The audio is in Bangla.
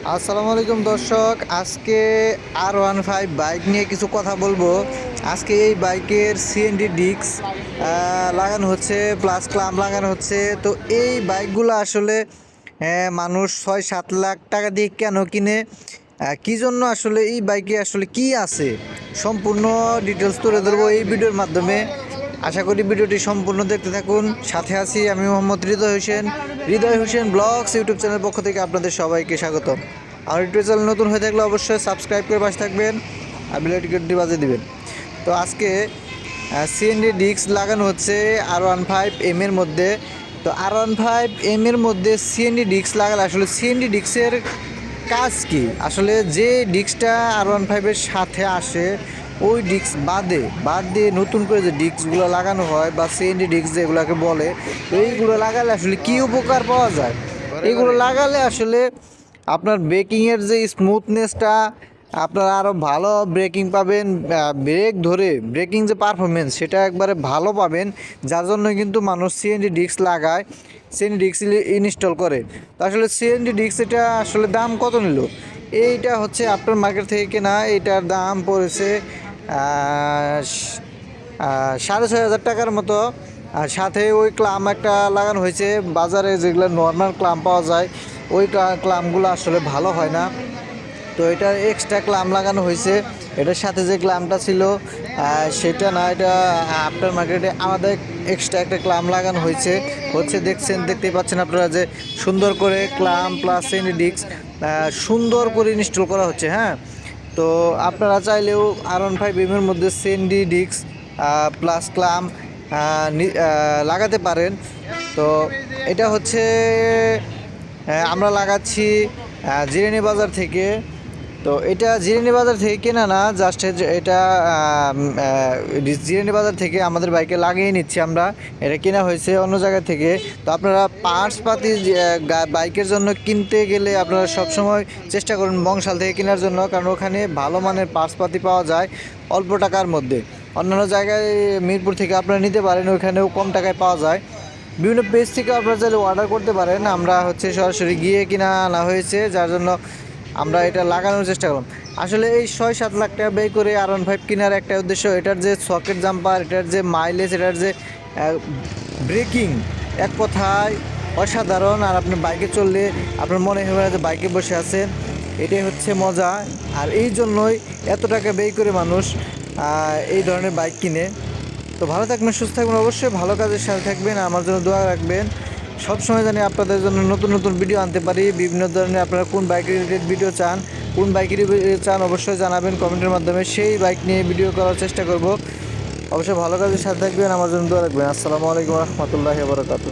আসসালামু আলাইকুম দর্শক, আজকে R15 বাইক নিয়ে কিছু কথা বলবো। আজকে এই বাইকের সিএনডি ডিস্ক লাগানো হচ্ছে, প্লাস ক্লাম লাগানো হচ্ছে। তো এই বাইকগুলো আসলে মানুষ 6-7 লাখ টাকা দিয়ে কেন কিনে, কী জন্য আসলে এই বাইকে আসলে কি আছে, সম্পূর্ণ ডিটেলস তুলে ধরবো এই ভিডিওর মাধ্যমে। আশা করি ভিডিওটি সম্পূর্ণ দেখতে থাকুন। সাথে আছি আমি মোহাম্মদ হৃদয় হোসেন ব্লগস ইউটিউব চ্যানেলের পক্ষ থেকে আপনাদের সবাইকে স্বাগতম। আর ইউটিউব চ্যানেল নতুন হয়ে থাকলে অবশ্যই সাবস্ক্রাইব করে পাশে থাকবেন আর বেল আইকনটি বাজিয়ে দিবেন। তো আজকে সিএনডি ডিস্ক লাগানো হচ্ছে R15M এর মধ্যে। তো R15M এর মধ্যে সিএনডি ডিস্ক লাগালে আসলে সিএনডি ডিস্কের কাজ কি, আসলে যে ডিস্কটা R15-এর সাথে আসে ওই ডিস্ক বাদ দিয়ে নতুন করে যে ডিস্কগুলো লাগানো হয় বা সিএনডি ডিস্ক যেগুলোকে বলে, তো এইগুলো লাগালে আসলে কী উপকার পাওয়া যায়। এগুলো লাগালে আসলে আপনার ব্রেকিংয়ের যে স্মুথনেসটা, আপনারা আরও ভালো ব্রেকিং পাবেন, ব্রেকিং যে পারফরমেন্স সেটা একবারে ভালো পাবেন। যার জন্য কিন্তু মানুষ সিএনডি ডিস্ক লাগায়, সিএনডি ডিস্ক ইনস্টল করে। তো আসলে সিএনডি ডিস্ক এটা আসলে দাম কত নিল, এইটা হচ্ছে আপনার মার্কেট থেকে কেনা, এইটার দাম পড়েছে 6,500 টাকার মতো। আর সাথে ওই ক্লাম একটা লাগানো হয়েছে। বাজারে যেগুলো নর্মাল ক্লাম পাওয়া যায় ওই ক্লামগুলো আসলে ভালো হয় না, তো এটা এক্সট্রা ক্লাম লাগানো হয়েছে। এটার সাথে যে ক্লামটা ছিল সেটা না, এটা আফটার মার্কেটে আমাদের এক্সট্রা একটা ক্লাম লাগানো দেখতেই পাচ্ছেন আপনারা যে সুন্দর করে ক্লাম প্লাস সিএনডি ডিস্ক সুন্দর করে ইনস্টল করা হচ্ছে। হ্যাঁ, তো আপনারা চাইলেও R15M এর মধ্যে সিএনডি ডিস্ক প্লাস ক্লাম লাগাতে পারেন। তো এটা হচ্ছে আমরা লাগাচ্ছি জিরানী বাজার থেকে। তো এটা জিরানী বাজার থেকে কেনা না, জাস্ট এটা জিরানী বাজার থেকে আমাদের বাইকে লাগিয়ে নিচ্ছি আমরা। এটা কেনা হয়েছে অন্য জায়গা থেকে। তো আপনারা পার্টসপাতি বাইকের জন্য কিনতে গেলে আপনারা সবসময় চেষ্টা করুন বংশাল থেকে কেনার জন্য, কারণ ওখানে ভালো মানের পার্টসপাতি পাওয়া যায় অল্প টাকার মধ্যে। অন্যান্য জায়গায় মিরপুর থেকে আপনারা নিতে পারেন, ওইখানেও কম টাকায় পাওয়া যায়। বিভিন্ন পেজ থেকে আপনারা চাইলে অর্ডার করতে পারেন। আমরা সরাসরি গিয়ে কিনা আনা হয়েছে, যার জন্য আমরা এটা লাগানোর চেষ্টা করলাম। আসলে এই 6-7 লাখ টাকা ব্যয় করে R15 কেনার একটা উদ্দেশ্য, এটার যে সকেট জাম্পার, এটার যে মাইলেজ, এটার যে ব্রেকিং, এক কথায় অসাধারণ। আর আপনি বাইকে চললে আপনার মনে হবে না যে বাইকে বসে আছেন, এটাই হচ্ছে মজা। আর এই জন্যই এত টাকা ব্যয় করে মানুষ এই ধরনের বাইক কিনে। তো ভালো থাকবেন, সুস্থ থাকবেন, অবশ্যই ভালো কাজের সাথে থাকবেন, আমার জন্য দোয়া রাখবেন। সবসময় জানি আপনাদের জন্য নতুন নতুন ভিডিও আনতে পারি। বিভিন্ন ধরনের আপনারা কোন বাইক রিলেটেড ভিডিও চান, অবশ্যই জানাবেন কমেন্টের মাধ্যমে, সেই বাইক নিয়ে ভিডিও করার চেষ্টা করব। অবশ্যই ভালো কাজের সাথে থাকবেন, আমার জন্য দোয়া রাখবেন। আসসালামু আলাইকুম রহমতুল্লাহি ওয়া বারাকাতুহু।